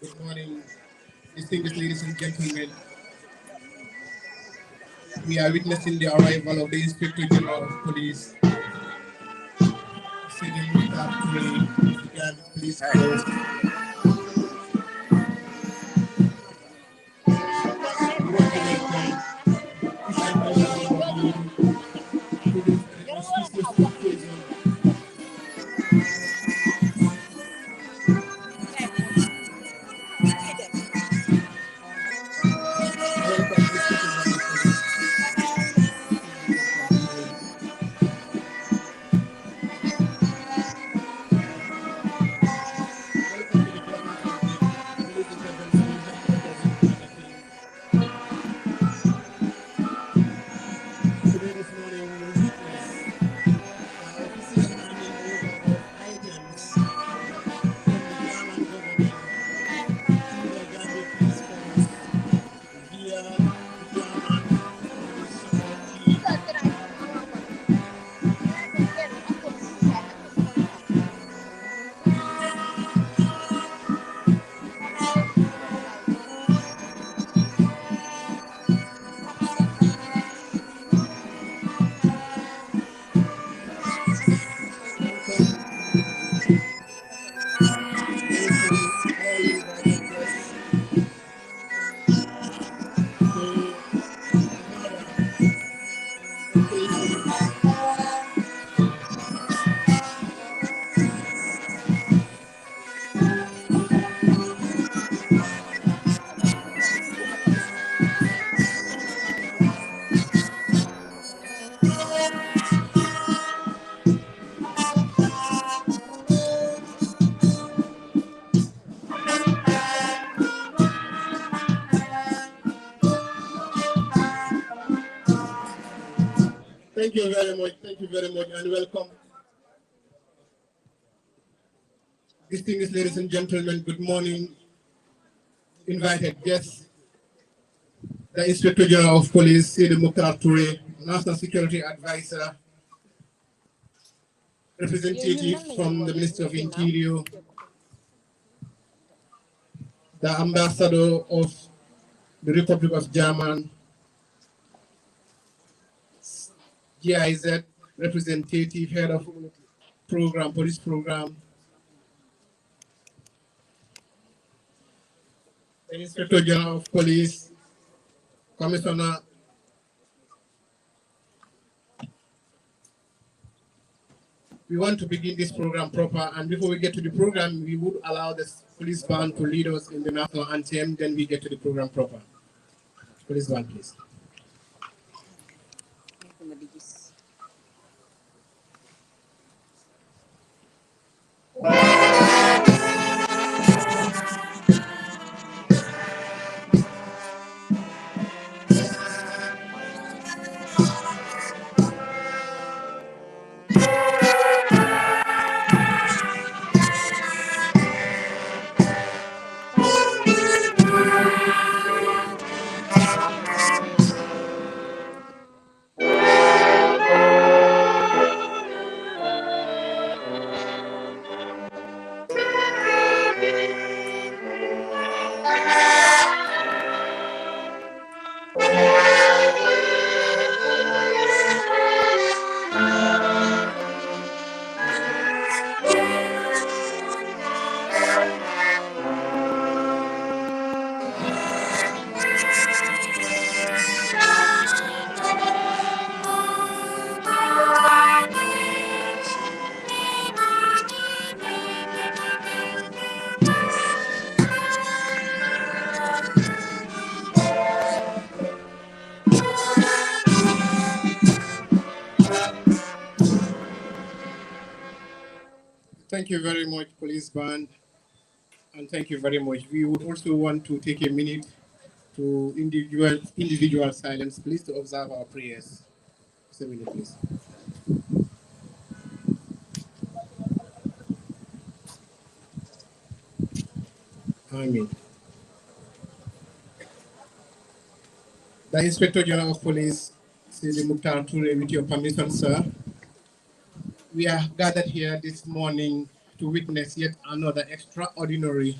Good morning, distinguished ladies and gentlemen. We are witnessing the arrival of the Inspector General of Police, sitting up to the Gambia Police Force. Thank you very much. Thank you very much, and welcome. Distinguished ladies and gentlemen, good morning. Invited guests, the Inspector General of Police, Sidi Mukhtar Toure, National Security Advisor, representatives from the Ministry of Interior, the Ambassador of the Republic of Germany, GIZ representative, head of program, police program, the Inspector General of Police, Commissioner we want to begin this program proper, and before we get to the program, we would allow the police band to lead us in the national anthem, then we get to the program proper. Police band, please. Thank you very much, police band, and thank you very much. We would also want to take a minute to individual silence, please, to observe our prayers. Just a minute, please. Amen. The Inspector General of Police, Sidi Mukhtar Toure, with your permission, sir, we are gathered here this morning to witness yet another extraordinary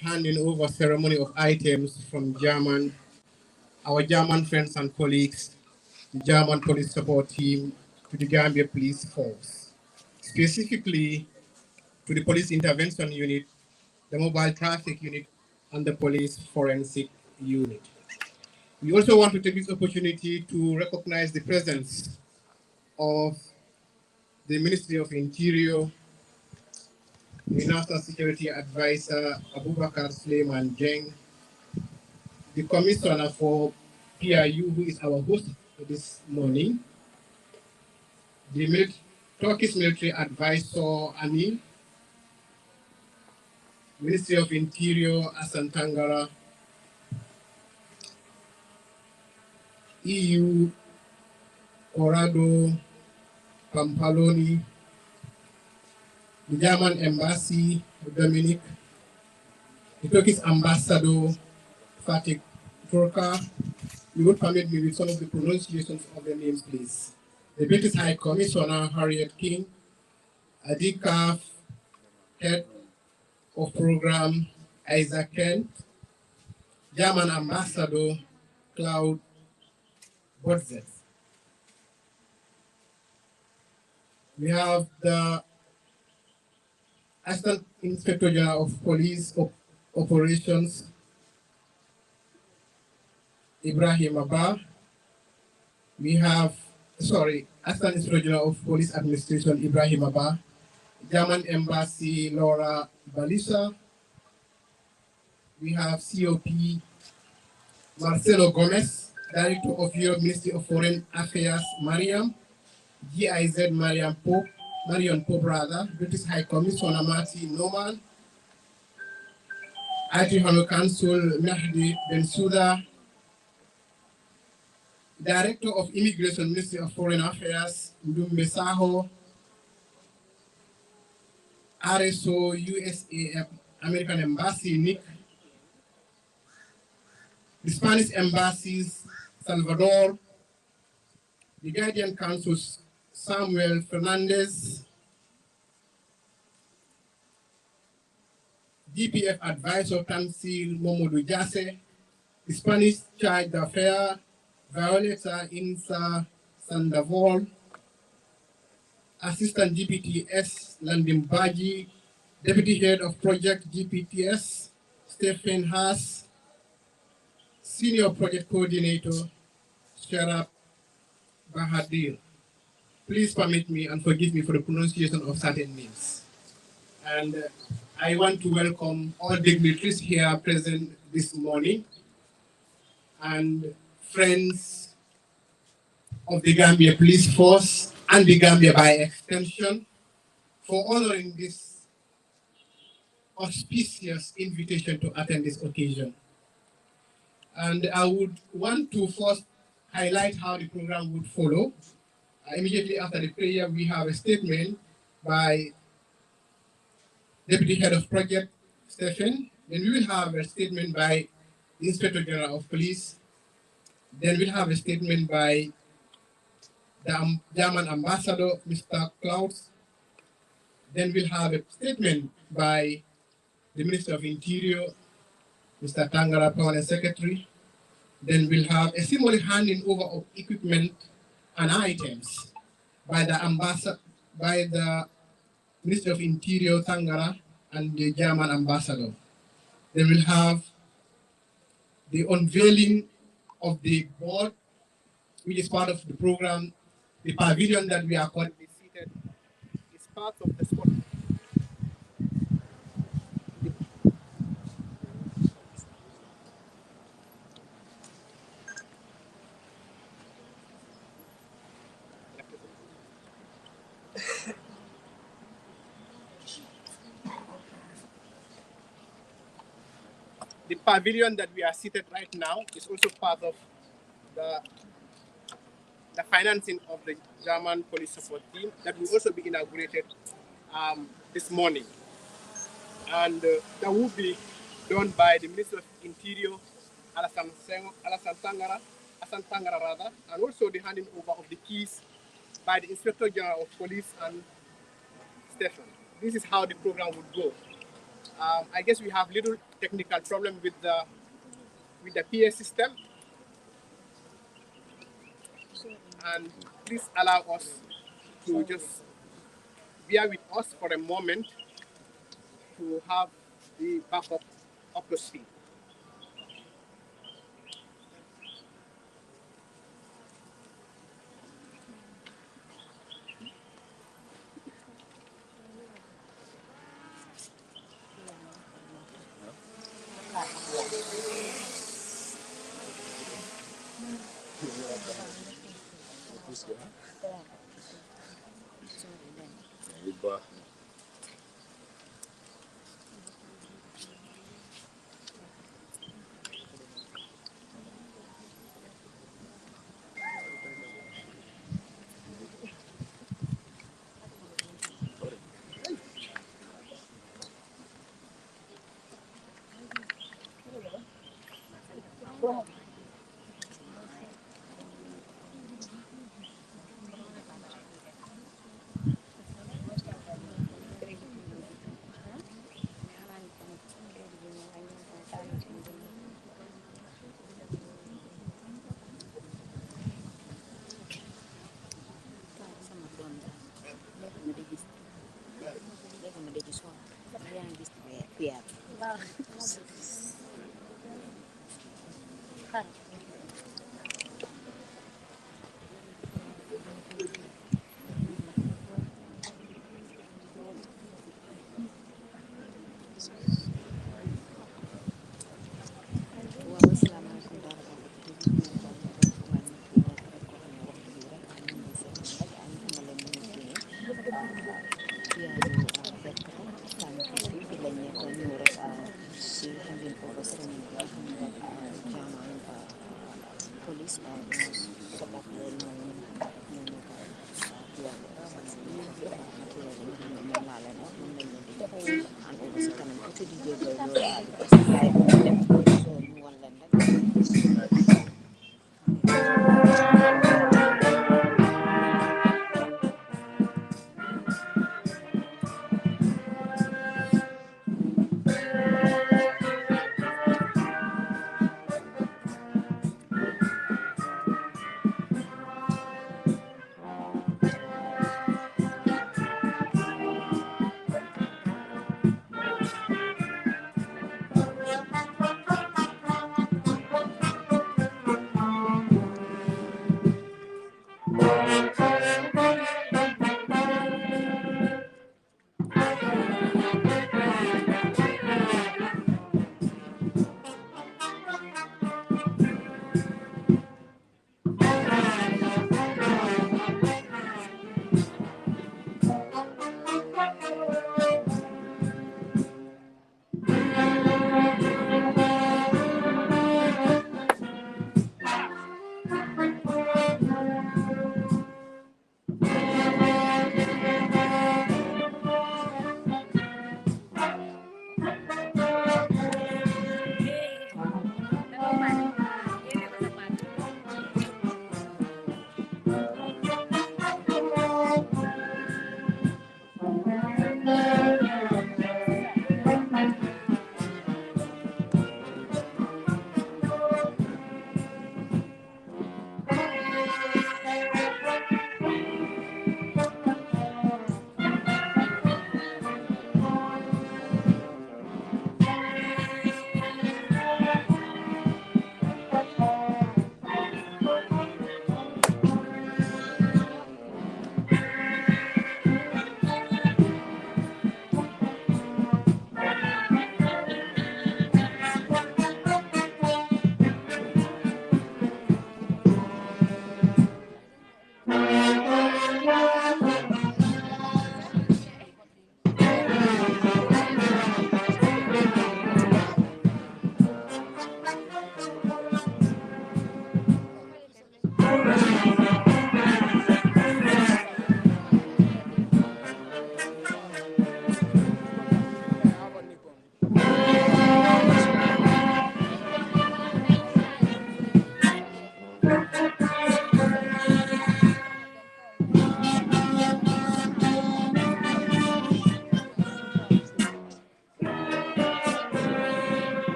handing over ceremony of items from our German friends and colleagues, the German police support team, to the Gambia Police Force, specifically to the Police Intervention Unit, the Mobile Traffic Unit, and the Police Forensic Unit. We also want to take this opportunity to recognize the presence of the Ministry of Interior, the National Security Advisor, Abubakar Suleiman Jeng, the Commissioner for PIU, who is our host this morning, the Turkish Military Advisor, Anil, Ministry of Interior, Asan Tangara, EU, Corrado, Pampaloni, the German Embassy, Dominic, the Turkish Ambassador, Fatih Turka. You would permit me with some of the pronunciations of the names, please. The British High Commissioner, Harriet King, Adikaf, Head of Program, Isaac Kent, German Ambassador, Claude Botzet. We have the Assistant Inspector General of Police Operations, Ibrahim Abba. We have, Assistant Inspector General of Police Administration, Ibrahim Abba. German Embassy, Laura Balisa. We have COP Marcelo Gomez, Director of Europe Ministry of Foreign Affairs, Mariam. GIZ Marion Pope rather, British High Commissioner Martin Norman, IT Honor Council Mehdi Bensouda, Director of Immigration Ministry of Foreign Affairs Ndumbe Saho, RSO USA American Embassy Nick, the Spanish Embassies Salvador, the Guardian Council's Samuel Fernandez, DPF Advisor Tansil Momodu Jase, the Spanish Charge d'Affaires Violeta Insa Sandoval, Assistant GPTS Landimbaji, Deputy Head of Project GPTS Stephen Haas, Senior Project Coordinator, Sharab Bahadir. Please permit me and forgive me for the pronunciation of certain names. And I want to welcome all dignitaries here present this morning and friends of the Gambia Police Force and the Gambia by extension for honoring this auspicious invitation to attend this occasion. And I would want to first highlight how the program would follow. Immediately after the prayer, we have a statement by Deputy Head of Project, Stephen. Then we will have a statement by the Inspector General of Police. Then we'll have a statement by the German Ambassador, Mr. Klaus. Then we'll have a statement by the Minister of Interior, Mr. Tangara, Permanent Secretary. Then we'll have a symbolic handing over of equipment and items by the Minister of Interior, Tangara, and the German Ambassador. Then we'll have the unveiling of the board, which is part of the program. The pavilion that we are currently seated is part of the sport. The pavilion that we are seated right now is also part of the financing of the German police support team that will also be inaugurated this morning. And that will be done by the Minister of Interior, Alassane Tangara, and also the handing over of the keys by the Inspector General of Police and Stephen. This is how the program would go. I guess we have little technical problem with the PA system. And please allow us to just bear with us for a moment to have the backup up to speed.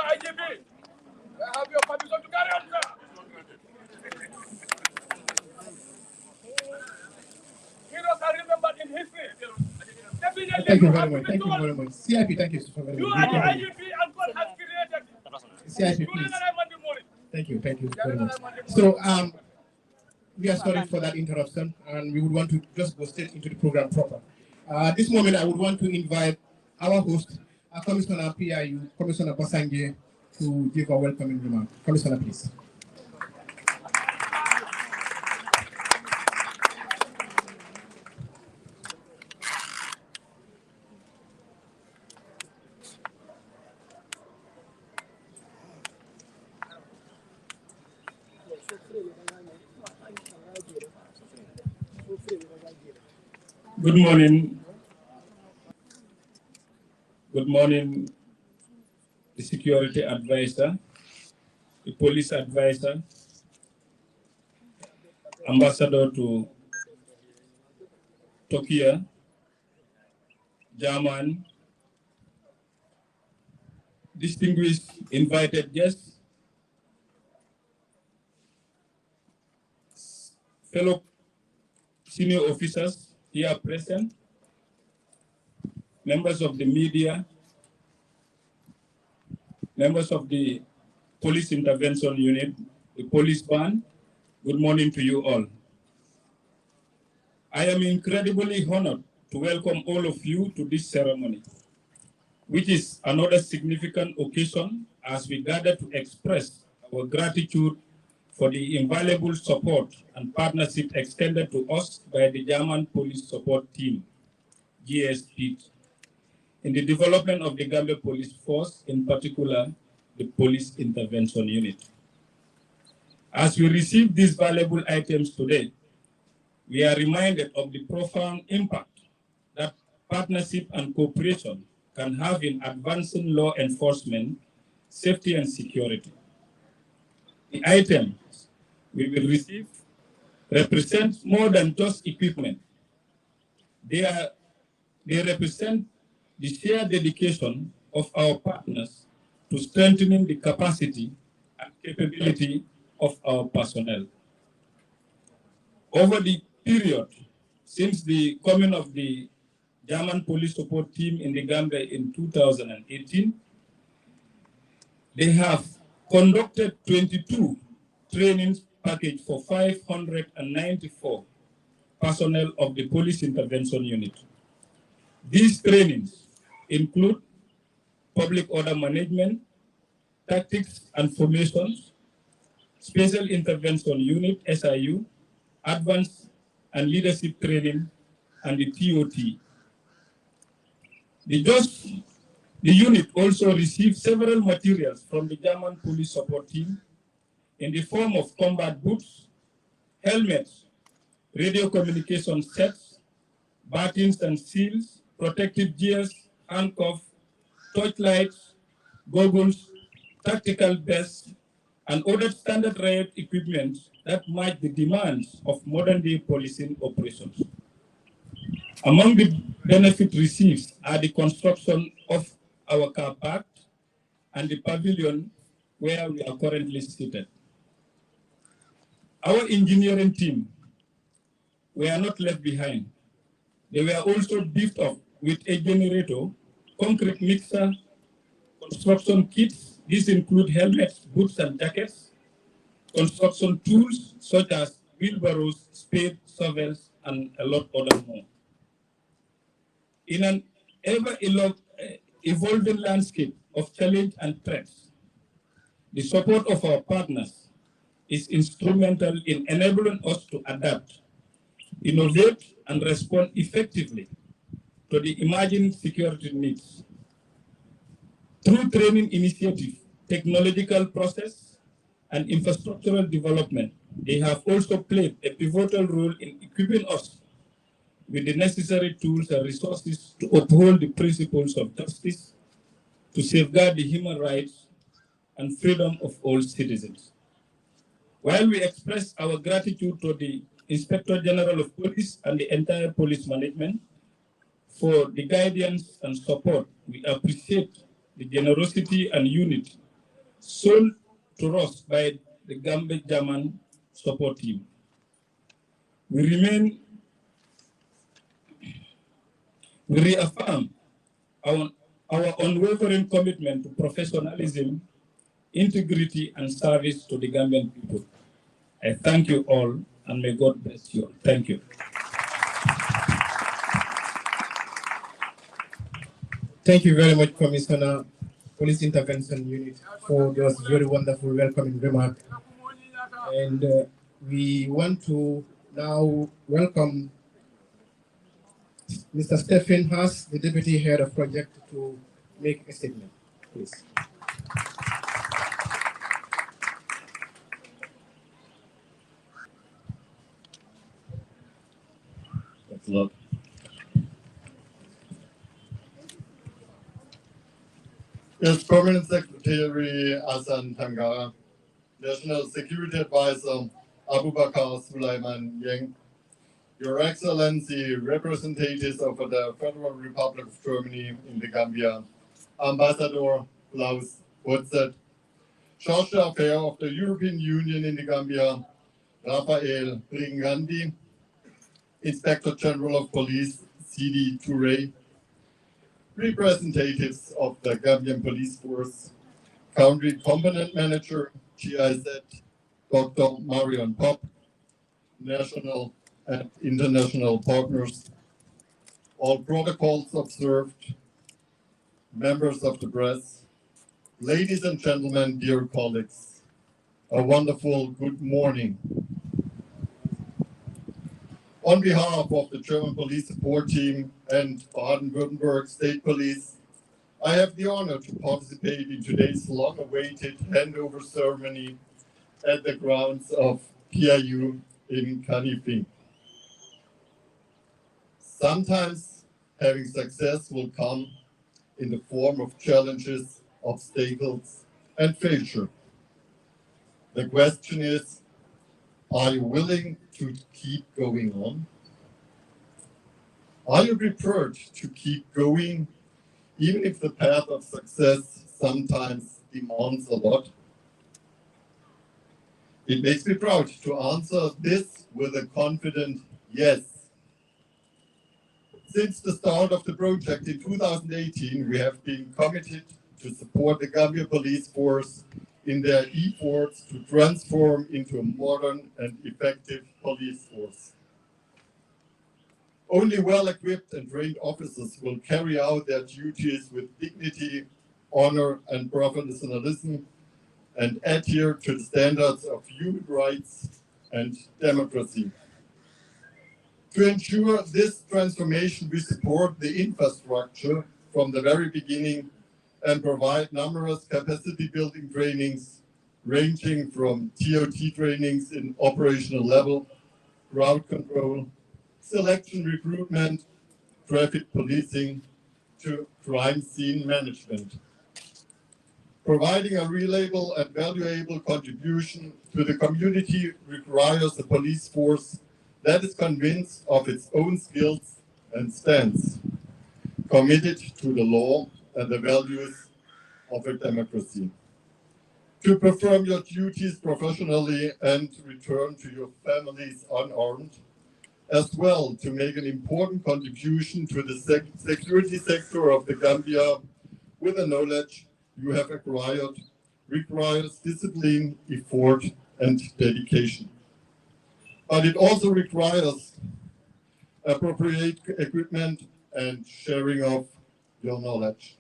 IGP, I have your permission to carry on, sir. Heroes are remembered in history. Thank you very much. Thank you very much. CIP, thank you so very much. You are the IGP and God has created. CIP, please. Thank you very much. So, we are sorry for that interruption, and we would want to just go straight into the program proper. At this moment, I would want to invite our host, Commissioner PIU, Commissioner Basange, to give a welcoming remark. Commissioner, please. Good morning. Good morning, the security advisor, the police advisor, ambassador to Tokyo, German, distinguished invited guests, fellow senior officers here present, members of the media, members of the police intervention unit, the police band, good morning to you all. I am incredibly honored to welcome all of you to this ceremony, which is another significant occasion as we gather to express our gratitude for the invaluable support and partnership extended to us by the German Police Support Team, GSP, in the development of the Gambia Police Force, in particular, the Police Intervention Unit. As we receive these valuable items today, we are reminded of the profound impact that partnership and cooperation can have in advancing law enforcement, safety, and security. The items we will receive represent more than just equipment. They represent the shared dedication of our partners to strengthening the capacity and capability of our personnel. Over the period since the coming of the German police support team in the Gambia in 2018, they have conducted 22 trainings package for 594 personnel of the Police Intervention Unit. These trainings include public order management, tactics and formations, Special Intervention Unit, SIU, advanced and leadership training, and the TOT. The unit also received several materials from the German police support team in the form of combat boots, helmets, radio communication sets, batons and seals, protective gears, handcuffs, torchlights, goggles, tactical vests, and other standard riot equipment that match the demands of modern-day policing operations. Among the benefit received are the construction of our car park and the pavilion where we are currently seated. Our engineering team were not left behind. They were also beefed up with a generator, concrete mixer, construction kits. These include helmets, boots, and jackets, construction tools such as wheelbarrows, spades, shovels, and a lot other more. In an ever-evolving landscape of challenge and threats, the support of our partners is instrumental in enabling us to adapt, innovate, and respond effectively to the emerging security needs. Through training initiative, technological process, and infrastructural development, they have also played a pivotal role in equipping us with the necessary tools and resources to uphold the principles of justice, to safeguard the human rights and freedom of all citizens. While we express our gratitude to the Inspector General of Police and the entire police management for the guidance and support, we appreciate the generosity and unity shown to us by the Gambia German support team. We reaffirm our unwavering commitment to professionalism, integrity, and service to the Gambian people. I thank you all, and may God bless you all. Thank you. Thank you very much, Commissioner, Police Intervention Unit, for those very wonderful welcoming remarks. And we want to now welcome Mr. Stephen Haas, the Deputy Head of Project, to make a statement, please. Thanks a lot. Yes, Permanent Secretary Asan Tangara, National Security Advisor Abubakar Sulaiman Yeng, Your Excellency, representatives of the Federal Republic of Germany in the Gambia, Ambassador Klaus Hutzet, Charge d'Affaires of the European Union in the Gambia, Rafael Bringandi, Inspector General of Police, Sidi Touré, representatives of the Gambian Police Force, Country Component Manager, GIZ, Dr. Marion Pop, national and international partners, all protocols observed, members of the press, ladies and gentlemen, dear colleagues, a wonderful good morning. On behalf of the German Police Support Team and Baden-Württemberg State Police, I have the honor to participate in today's long-awaited handover ceremony at the grounds of PIU in Canifing. Sometimes having success will come in the form of challenges, obstacles, and failure. The question is, are you willing to keep going on? Are you prepared to keep going, even if the path of success sometimes demands a lot? It makes me proud to answer this with a confident yes. Since the start of the project in 2018, we have been committed to support the Gambia Police Force in their efforts to transform into a modern and effective police force. Only well-equipped and trained officers will carry out their duties with dignity, honor, and professionalism, and adhere to the standards of human rights and democracy. To ensure this transformation, we support the infrastructure from the very beginning and provide numerous capacity building trainings, ranging from TOT trainings in operational level, crowd control, selection recruitment, traffic policing, to crime scene management. Providing a reliable and valuable contribution to the community requires a police force that is convinced of its own skills and stands, committed to the law and the values of a democracy. To perform your duties professionally and return to your families unarmed, as well to make an important contribution to the security sector of the Gambia with the knowledge you have acquired, requires discipline, effort, and dedication. But it also requires appropriate equipment and sharing of your knowledge.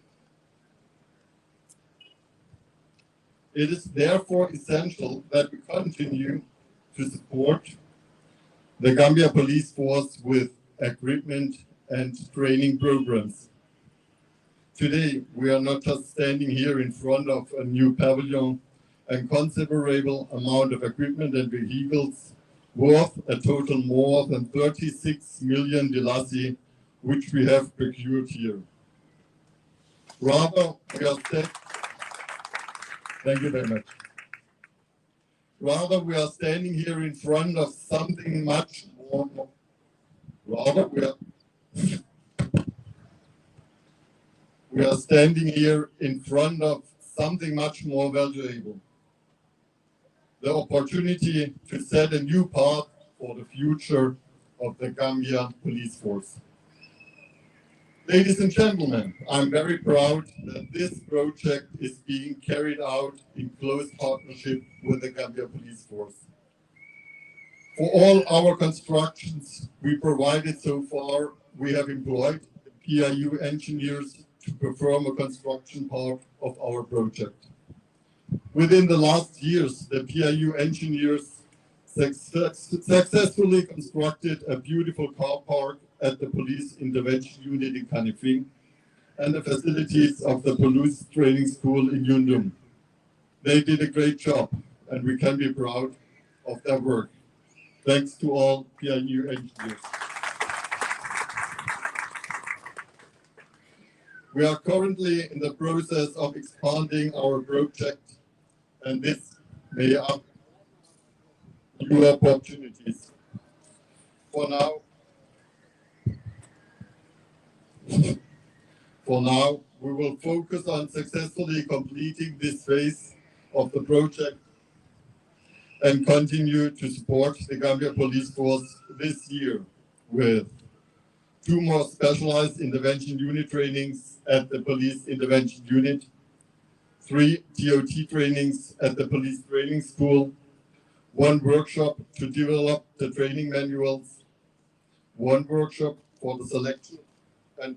It is therefore essential that we continue to support the Gambia Police Force with equipment and training programs. Today, we are not just standing here in front of a new pavilion and considerable amount of equipment and vehicles worth a total more than 36 million Dilasi, which we have procured here. Rather, we are thank you very much. Rather, we are standing here in front of something much more. We are standing here in front of something much more valuable. The opportunity to set a new path for the future of the Gambia Police Force. Ladies and gentlemen, I'm very proud that this project is being carried out in close partnership with the Gambia Police Force. For all our constructions we provided so far, we have employed the PIU engineers to perform a construction part of our project. Within the last years, the PIU engineers successfully constructed a beautiful car park at the Police Intervention Unit in Kanifing and the facilities of the Police Training School in Yundum. They did a great job, and we can be proud of their work. Thanks to all PIU engineers. We are currently in the process of expanding our project, and this may up new opportunities. For now, we will focus on successfully completing this phase of the project and continue to support the Gambia Police Force this year with 2 more specialized intervention unit trainings at the Police Intervention Unit, 3 TOT trainings at the Police Training School, 1 workshop to develop the training manuals, 1 workshop for the selection and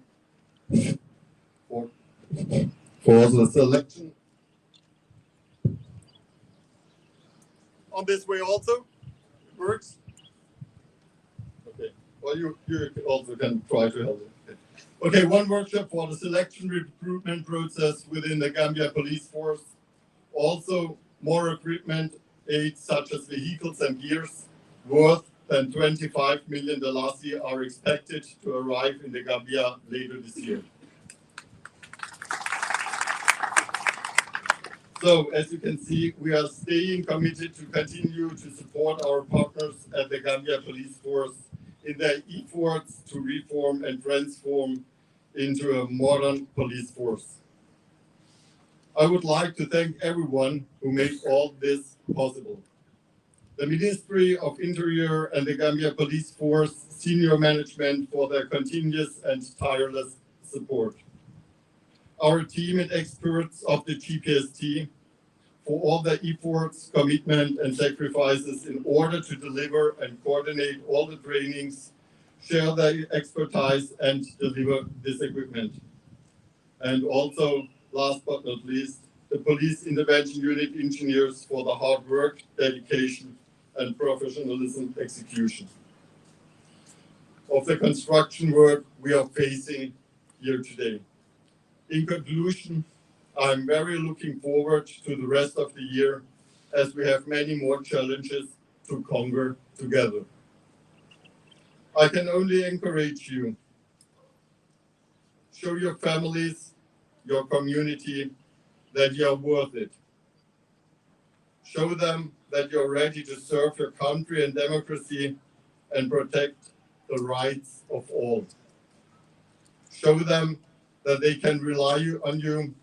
for the selection. On this way also, it works. Okay, well you also can try to help it. Okay, 1 workshop for the selection recruitment process within the Gambia Police Force. Also more equipment, aids such as vehicles and gears worth than 25 million Dalasi are expected to arrive in the Gambia later this year. So, as you can see, we are staying committed to continue to support our partners at the Gambia Police Force in their efforts to reform and transform into a modern police force. I would like to thank everyone who made all this possible. The Ministry of Interior and the Gambia Police Force senior management for their continuous and tireless support. Our team and experts of the GPST for all their efforts, commitment, and sacrifices in order to deliver and coordinate all the trainings, share their expertise, and deliver this equipment. And also, last but not least, the Police Intervention Unit engineers for the hard work, dedication, and professionalism execution of the construction work we are facing here today. In conclusion, I'm very looking forward to the rest of the year as we have many more challenges to conquer together. I can only encourage you. Show your families, your community that you are worth it. Show them that you're ready to serve your country and democracy and protect the rights of all. Show them that they can rely on you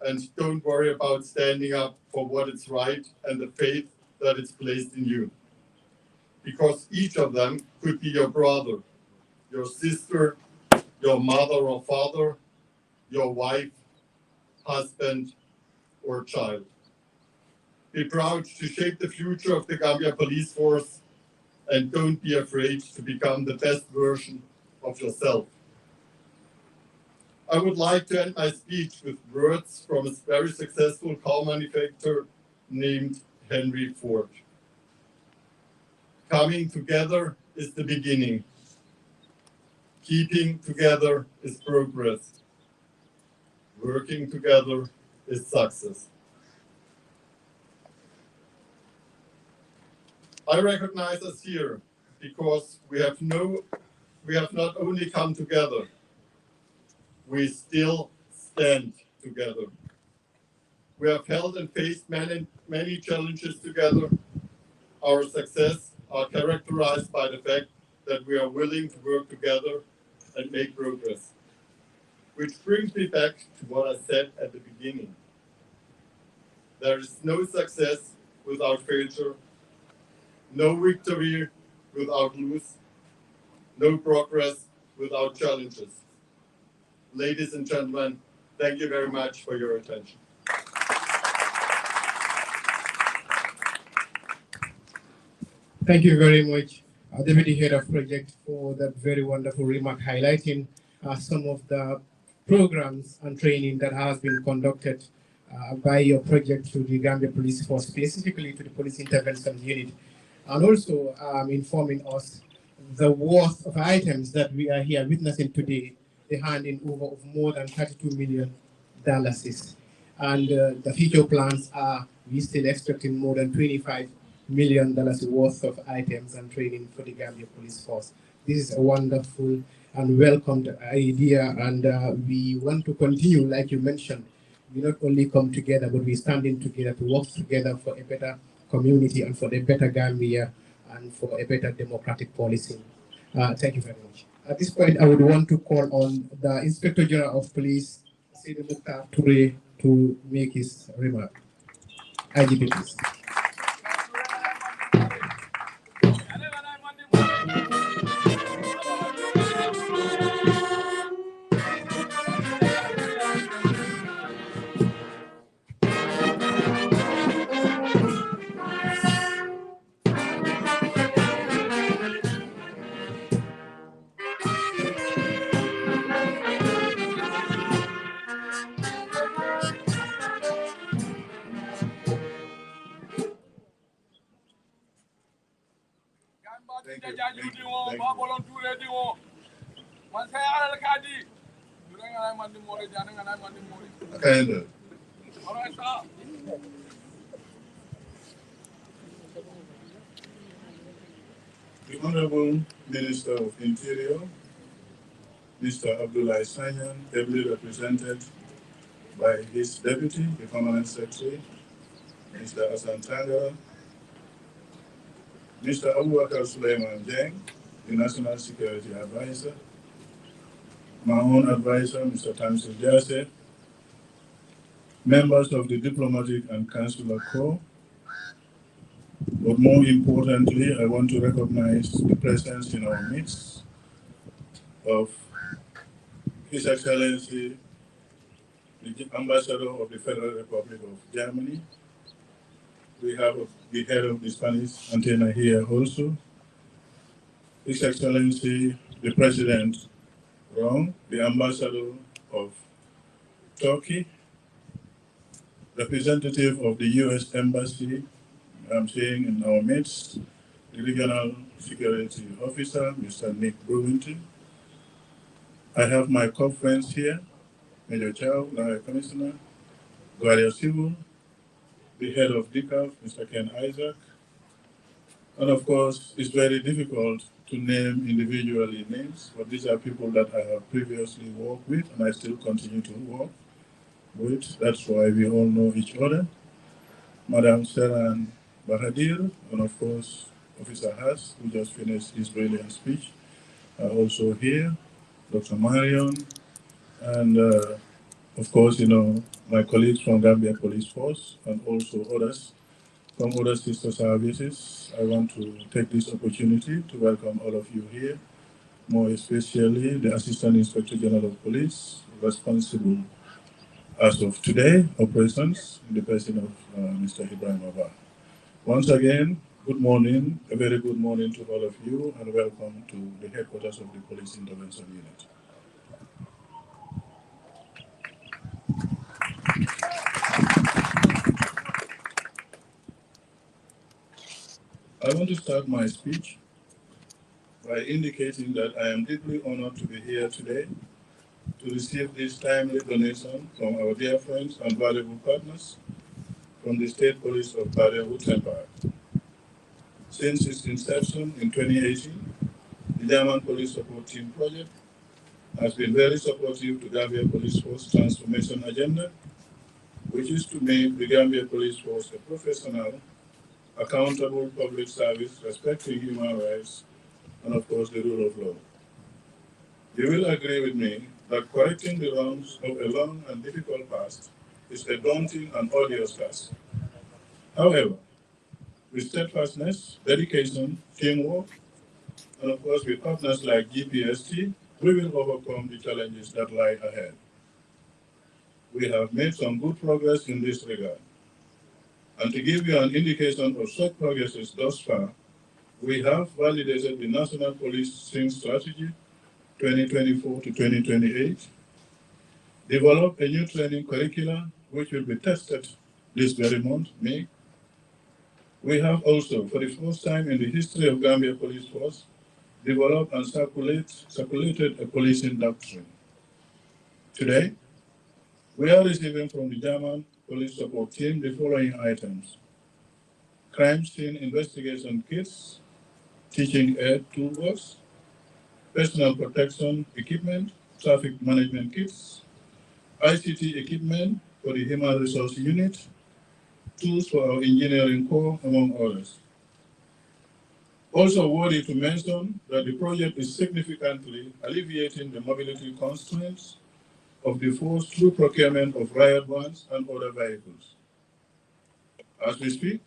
and don't worry about standing up for what is right and the faith that is placed in you. Because each of them could be your brother, your sister, your mother or father, your wife, husband, or child. Be proud to shape the future of the Gambia Police Force and don't be afraid to become the best version of yourself. I would like to end my speech with words from a very successful car manufacturer named Henry Ford. Coming together is the beginning. Keeping together is progress. Working together is success. I recognize us here because we have not only come together, we still stand together. We have held and faced many challenges together. Our success are characterized by the fact that we are willing to work together and make progress. Which brings me back to what I said at the beginning. There is no success without failure, no victory without loss, no progress without challenges. Ladies and gentlemen, thank you very much for your attention. Thank you very much, Deputy Head of Project, for that very wonderful remark highlighting some of the programs and training that has been conducted by your project to the Gambia Police Force, specifically to the Police Intervention Unit, and also informing us the worth of items that we are here witnessing today, the handing over of more than $32 million. And the future plans are, we still expecting more than $25 million worth of items and training for the Gambia Police Force. This is a wonderful and welcomed idea, and we want to continue, like you mentioned. We not only come together, but we're standing together to work together for a better community and for a better Gambia and for a better democratic policy. Thank you very much. At this point, I would want to call on the Inspector General of Police, Sidi Mukhtar Toure, to make his remark. IGP, please. The Honorable Minister of Interior, Mr. Abdullah Sanyan, ably represented by his deputy, the Permanent Secretary, Mr. Hassan Tangara, Mr. Abubakar Suleiman Jeng, the National Security Advisor, my own advisor, Mr. Tamsil Jase, members of the Diplomatic and Consular Corps, but more importantly, I want to recognize the presence in our midst of His Excellency, the Ambassador of the Federal Republic of Germany. We have the head of the Spanish antenna here also. His Excellency, the President Ron, the Ambassador of Turkey, representative of the U.S. Embassy, I'm seeing in our midst, the Regional Security Officer, Mr. Nick Brewington. I have my co-friends here, Major Chow, High Commissioner, Guardia Civil, the head of DCAF, Mr. Ken Isaac, and of course, it's very difficult to name individually names, but these are people that I have previously worked with and I still continue to work with. That's why we all know each other. Madam Seran Bahadir, and of course, Officer Haas, who just finished his brilliant speech, are also here, Dr. Marion, and of course, my colleagues from Gambia Police Force and also others from other sister services. I want to take this opportunity to welcome all of you here, more especially the Assistant Inspector General of Police, responsible as of today, operations, in the person of Mr. Ibrahim Abba. Once again, good morning, a very good morning to all of you, and welcome to the headquarters of the Police Intervention Unit. I want to start my speech by indicating that I am deeply honored to be here today to receive this timely donation from our dear friends and valuable partners from the State Police of Barrio-Württemberg. Since its inception in 2018, the German Police Support Team project has been very supportive to Gambia Police Force transformation agenda, which is to make the Gambia Police Force a professional, accountable public service respecting human rights and, of course, the rule of law. You will agree with me that correcting the wrongs of a long and difficult past is a daunting and odious task. However, with steadfastness, dedication, teamwork, and of course with partners like GPST, we will overcome the challenges that lie ahead. We have made some good progress in this regard. And to give you an indication of such progresses thus far, we have validated the National Policing Strategy 2024 to 2028, developed a new training curriculum which will be tested this very month, May. We have also, for the first time in the history of Gambia Police Force, developed and circulated a policing doctrine. Today, we are receiving from the German Police Support Team the following items: crime scene investigation kits, teaching aid toolbox, personal protection equipment, traffic management kits, ICT equipment for the Human Resource Unit, tools for our engineering corps, among others. Also worthy to mention that the project is significantly alleviating the mobility constraints of the force through procurement of riot vans and other vehicles. As we speak,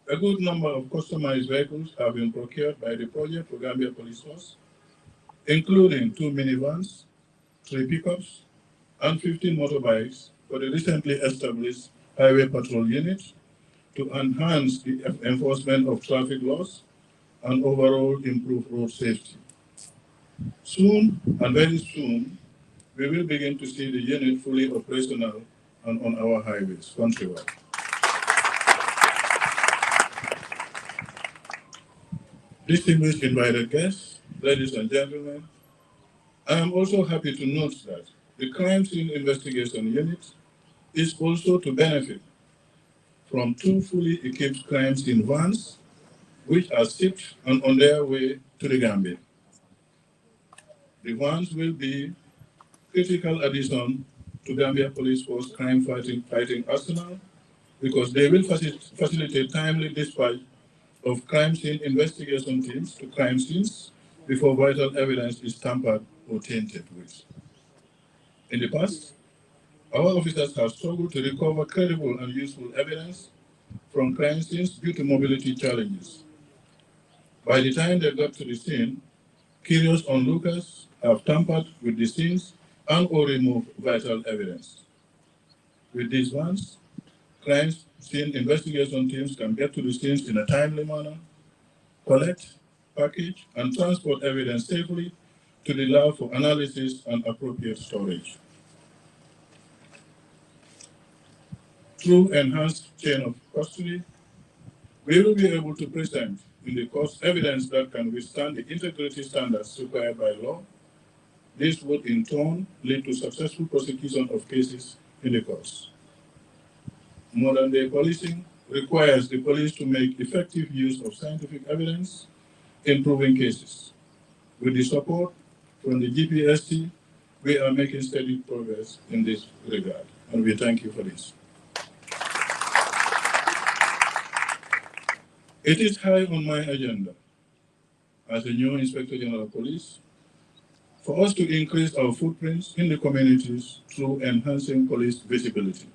a good number of customized vehicles have been procured by the project for Gambia Police Force, including 2 minivans, 3 pickups, and 15 motorbikes for the recently established Highway Patrol Unit to enhance the enforcement of traffic laws and overall improve road safety. Soon, and very soon, we will begin to see the unit fully operational and on our highways countrywide. Distinguished invited guests, ladies and gentlemen, I am also happy to note that the Crime Scene Investigation Unit is also to benefit from 2 fully equipped crime scene vans, which are shipped and on their way to the Gambia. The ones will be critical addition to Gambia Police Force crime fighting arsenal because they will facilitate timely dispatch of crime scene investigation teams to crime scenes before vital evidence is tampered or tainted with. In the past, our officers have struggled to recover credible and useful evidence from crime scenes due to mobility challenges. By the time they got to the scene, curious onlookers have tampered with the scenes and or removed vital evidence. With these ones, crime scene investigation teams can get to the scenes in a timely manner, collect, package, and transport evidence safely to the lab for analysis and appropriate storage. Through enhanced chain of custody, we will be able to present in the court evidence that can withstand the integrity standards required by law. This would in turn lead to successful prosecution of cases in the courts. Modern day policing requires the police to make effective use of scientific evidence in proving cases. With the support from the GPST, we are making steady progress in this regard, and we thank you for this. It is high on my agenda as a new Inspector General of Police for us to increase our footprints in the communities through enhancing police visibility.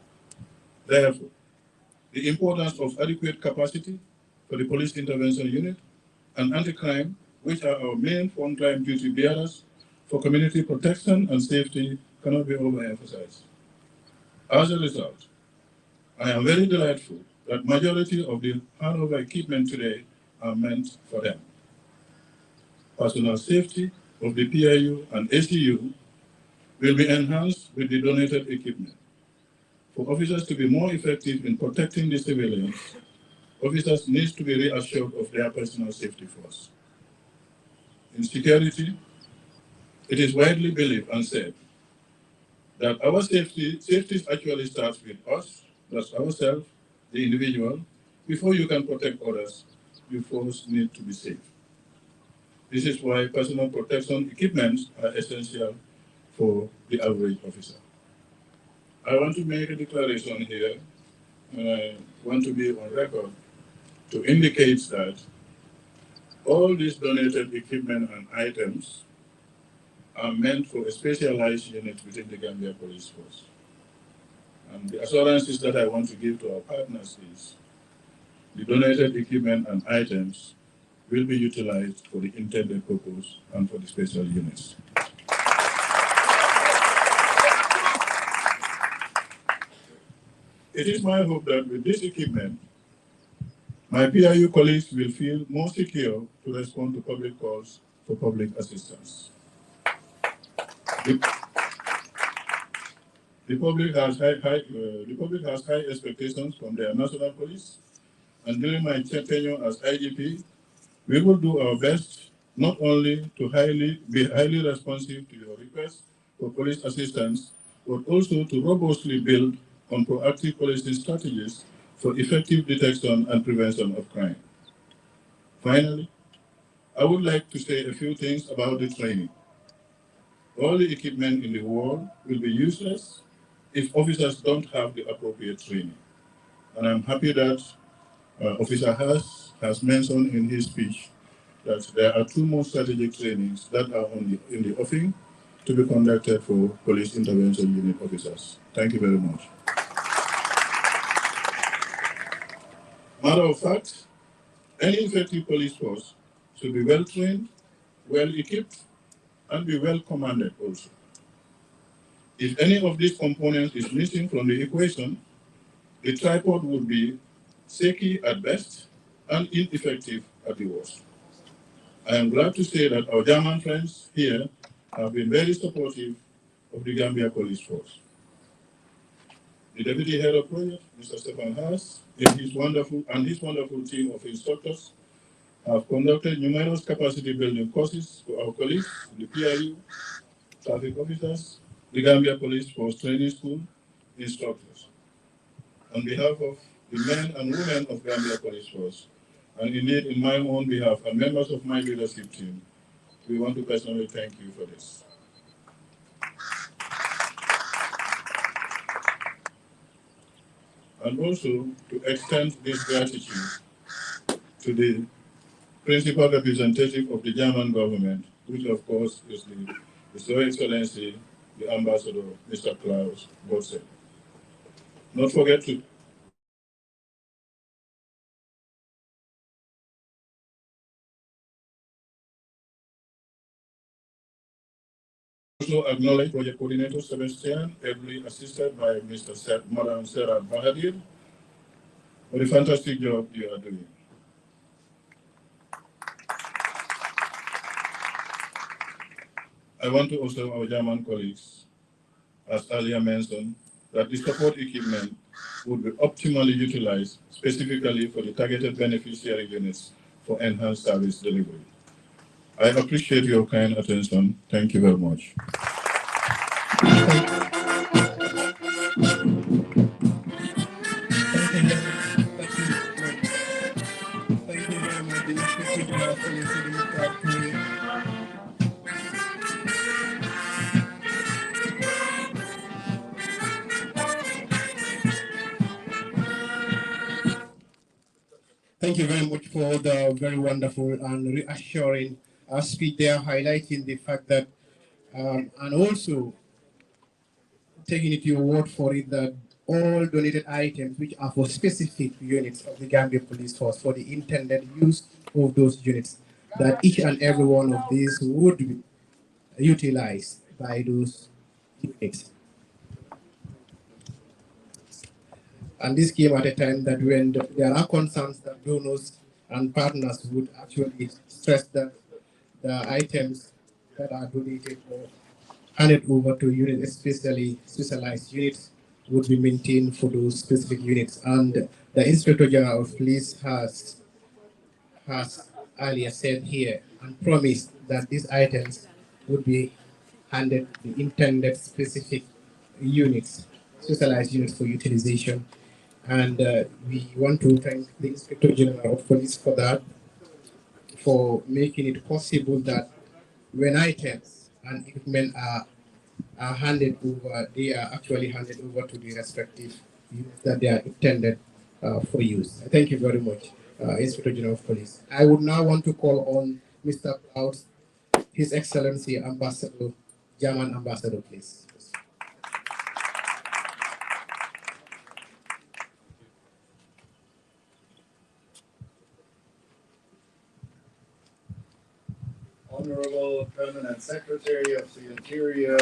Therefore, the importance of adequate capacity for the police intervention unit and anti-crime, which are our main frontline duty bearers for community protection and safety, cannot be overemphasized. As a result, I am very delightful that majority of the handover equipment today are meant for them. Personal safety of the PIU and ACU will be enhanced with the donated equipment. For officers to be more effective in protecting the civilians, officers need to be reassured of their personal safety first. In security, it is widely believed and said that our safety actually starts with us, that's ourselves, the individual. Before you can protect others, you first need to be safe. This is why personal protection equipment are essential for the average officer. I want to make a declaration here, and I want to be on record to indicate that all these donated equipment and items are meant for a specialized unit within the Gambia Police Force. And the assurances that I want to give to our partners is the donated equipment and items will be utilized for the intended purpose and for the special units. It is my hope that with this equipment, my PIU colleagues will feel more secure to respond to public calls for public assistance. The public has high expectations from their national police, and during my tenure as IGP, we will do our best not only to be highly responsive to your requests for police assistance, but also to robustly build on proactive policing strategies for effective detection and prevention of crime. Finally, I would like to say a few things about the training. All the equipment in the world will be useless if officers don't have the appropriate training. And I'm happy that Officer has mentioned in his speech that there are 2 more strategic trainings that are in the offing to be conducted for police intervention unit officers. Thank you very much. Matter of fact, any effective police force should be well trained, well equipped, and be well commanded also. If any of these components is missing from the equation, the tripod would be shaky at best and ineffective at the worst. I am glad to say that our German friends here have been very supportive of the Gambia Police Force. The Deputy Head of Project, Mr. Stefan Haas, and his wonderful team of instructors have conducted numerous capacity building courses for our colleagues, the PIU, traffic officers, the Gambia Police Force Training School instructors. On behalf of the men and women of Gambia Police Force, And indeed, in my own behalf and members of my leadership team, we want to personally thank you for this. And also to extend this gratitude to the principal representative of the German government, which of course is His Excellency, the Ambassador, Mr. Klaus Bosse. Not forget to also acknowledge Project Coordinator Sebastian, ably assisted by Madam Sarah Bahadir, for the fantastic job you are doing. I want to also our German colleagues, as earlier mentioned, that the support equipment would be optimally utilized specifically for the targeted beneficiary units for enhanced service delivery. I appreciate your kind attention. Thank you very much. Thank you very much, the Inspector General of Police, Sidi Mukhtar Toure. Thank you very much for the very wonderful and reassuring speech there, highlighting the fact that, and also taking it your word for it, that all donated items which are for specific units of the Gambia Police Force for the intended use of those units, that each and every one of these would be utilized by those units. And this came at a time that when there are concerns that donors and partners would actually stress that the items that are donated or handed over to units, especially specialized units, would be maintained for those specific units. And the Inspector General of Police has earlier said here and promised that these items would be handed the intended specific units, specialized units for utilization. And we want to thank the Inspector General of Police for that, for making it possible that when items and equipment are handed over, they are actually handed over to the respective units that they are intended for use. Thank you very much, Inspector General of Police. I would now want to call on Mr. Klaus, His Excellency Ambassador, German Ambassador, please. Honorable Permanent Secretary of the Interior,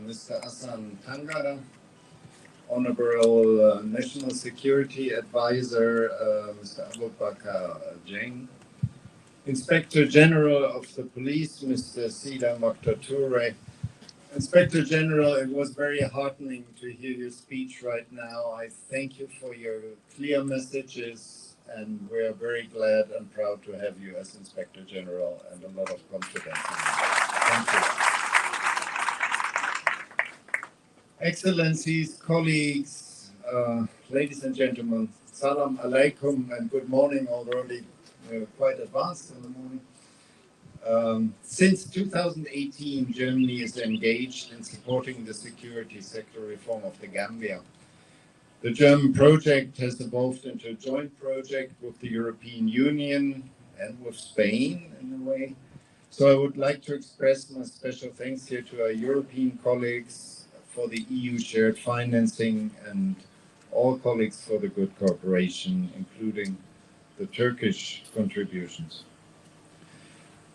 Mr. Hassan Tangara, Honorable National Security Advisor, Mr. Abubakar Jeng, Inspector General of the Police, Mr. Sida Mokhtar. Inspector General, it was very heartening to hear your speech right now. I thank you for your clear messages, and we're very glad and proud to have you as Inspector General and a lot of confidence in you. Thank you. Excellencies, colleagues, ladies and gentlemen, salam alaikum and good morning already, quite advanced in the morning. Since 2018, Germany is engaged in supporting the security sector reform of the Gambia. The German project has evolved into a joint project with the European Union and with Spain in a way. So I would like to express my special thanks here to our European colleagues for the EU shared financing and all colleagues for the good cooperation, including the Turkish contributions.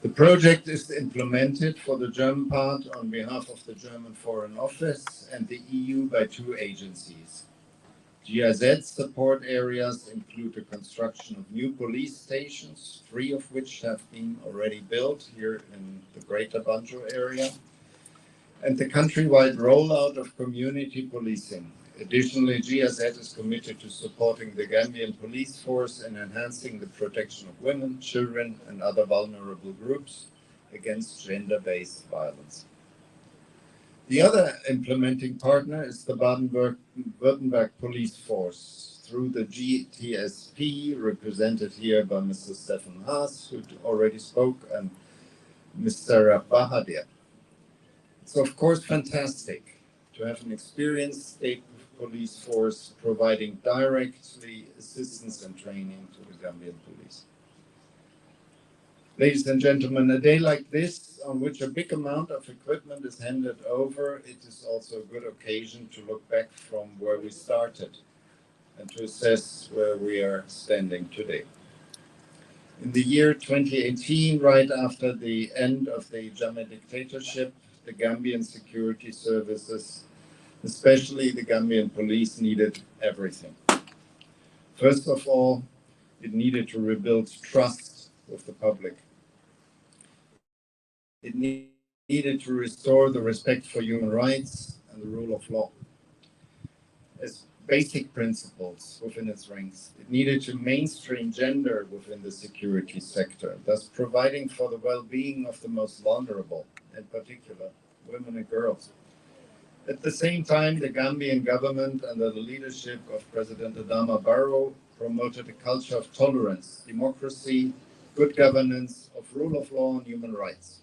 The project is implemented for the German part on behalf of the German Foreign Office and the EU by two agencies. GIZ support areas include the construction of new police stations, 3 of which have been already built here in the Greater Banjo area, and the countrywide rollout of community policing. Additionally, GIZ is committed to supporting the Gambian Police Force and enhancing the protection of women, children, and other vulnerable groups against gender-based violence. The other implementing partner is the Baden-Württemberg Police Force through the GTSP, represented here by Mr. Stefan Haas, who already spoke, and Mr. Bahadir. It's of course fantastic to have an experienced state police force providing directly assistance and training to the Gambian police. Ladies and gentlemen, a day like this, on which a big amount of equipment is handed over, it is also a good occasion to look back from where we started and to assess where we are standing today. In the year 2018, right after the end of the Jammeh dictatorship, the Gambian security services, especially the Gambian police, needed everything. First of all, it needed to rebuild trust with the public. It needed to restore the respect for human rights and the rule of law as basic principles within its ranks. It needed to mainstream gender within the security sector, thus providing for the well-being of the most vulnerable, in particular, women and girls. At the same time, the Gambian government, under the leadership of President Adama Barrow, promoted a culture of tolerance, democracy, good governance, of rule of law and human rights.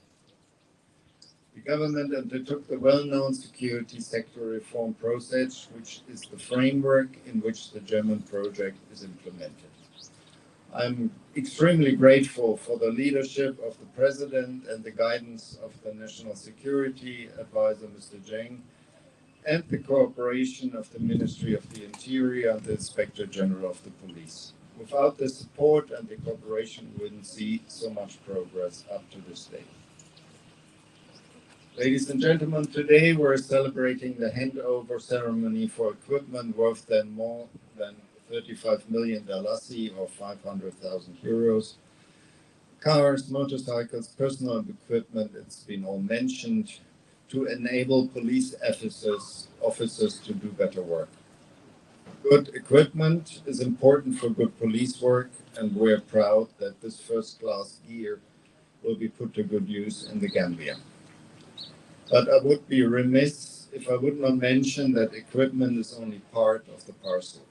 The government undertook the well-known security sector reform process, which is the framework in which the German project is implemented. I'm extremely grateful for the leadership of the President and the guidance of the National Security Advisor, Mr. Zheng, and the cooperation of the Ministry of the Interior and the Inspector General of the Police. Without the support and the cooperation, we wouldn't see so much progress up to this day. Ladies and gentlemen, today we're celebrating the handover ceremony for equipment worth more than 35 million dalasi or 500,000 euros. Cars, motorcycles, personal equipment, it's been all mentioned, to enable police officers to do better work. Good equipment is important for good police work, and we're proud that this first-class gear will be put to good use in the Gambia. But I would be remiss if I would not mention that equipment is only part of the parcel.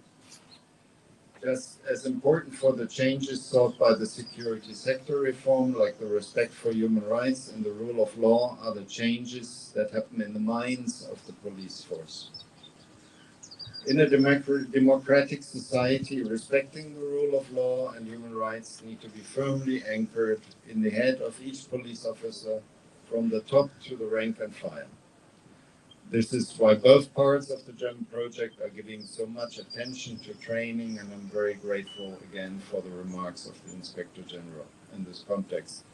Just as important for the changes sought by the security sector reform, like the respect for human rights and the rule of law, are the changes that happen in the minds of the police force. In a democratic society, respecting the rule of law and human rights need to be firmly anchored in the head of each police officer, from the top to the rank and file. This is why both parts of the German project are giving so much attention to training, and I'm very grateful again for the remarks of the Inspector General in this context.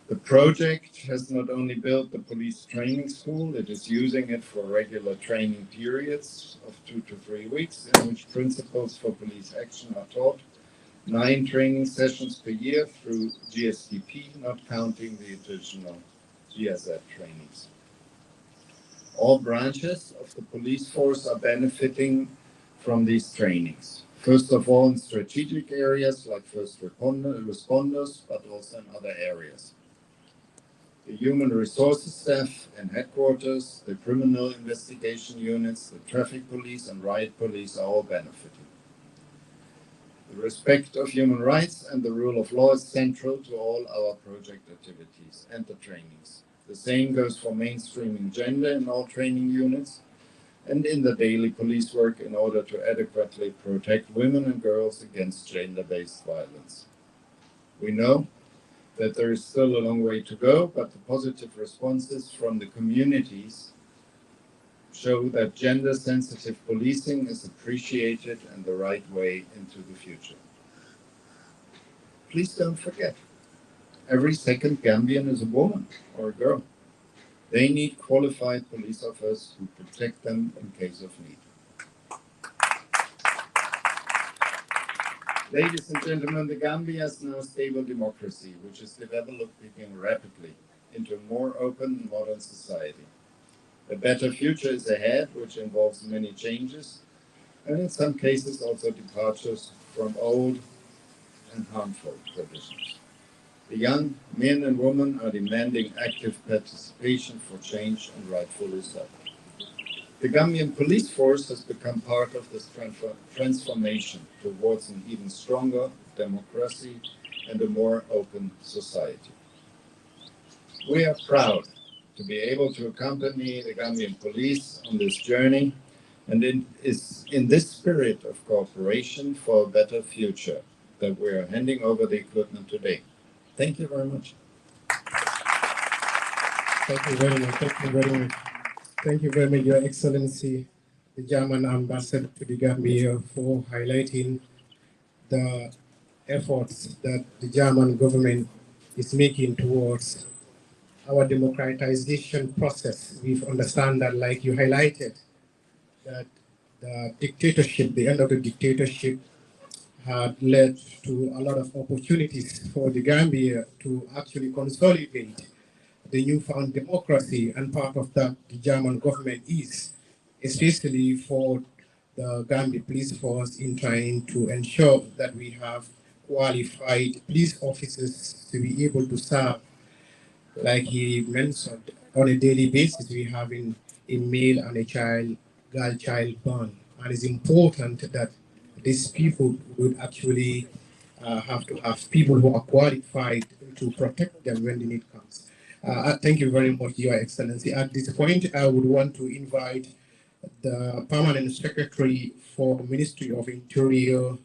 The project has not only built the police training school, it is using it for regular training periods of 2 to 3 weeks, in which principles for police action are taught. 9 training sessions per year through GSDP, not counting the additional GSF trainings. All branches of the police force are benefiting from these trainings. First of all, in strategic areas like first responders, but also in other areas. The human resources staff and headquarters, the criminal investigation units, the traffic police and riot police are all benefiting. The respect of human rights and the rule of law is central to all our project activities and the trainings. The same goes for mainstreaming gender in all training units and in the daily police work in order to adequately protect women and girls against gender-based violence. We know that there is still a long way to go, but the positive responses from the communities show that gender-sensitive policing is appreciated and the right way into the future. Please don't forget, every second Gambian is a woman or a girl. They need qualified police officers who protect them in case of need. Ladies and gentlemen, the Gambia is now a stable democracy, which is developing rapidly into a more open and modern society. A better future is ahead, which involves many changes, and in some cases also departures from old and harmful traditions. The young men and women are demanding active participation for change, and rightfully so. The Gambian Police Force has become part of this transformation towards an even stronger democracy and a more open society. We are proud to be able to accompany the Gambian Police on this journey, and it is in this spirit of cooperation for a better future that we are handing over the equipment today. Thank you very much. Thank you very much. Thank you very much. Thank you very much, Your Excellency, the German Ambassador to the Gambia, for highlighting the efforts that the German government is making towards our democratization process. We understand that, like you highlighted, that the dictatorship, the end of the dictatorship, had led to a lot of opportunities for the Gambia to actually consolidate the newfound democracy, and part of that the German government is, especially for the Gambia Police Force, in trying to ensure that we have qualified police officers to be able to serve, like he mentioned, on a daily basis. We have a male and a girl child born, and it's important that these people would actually have to have people who are qualified to protect them when the need comes. Thank you very much, Your Excellency. At this point, I would want to invite the Permanent Secretary for the Ministry of Interior,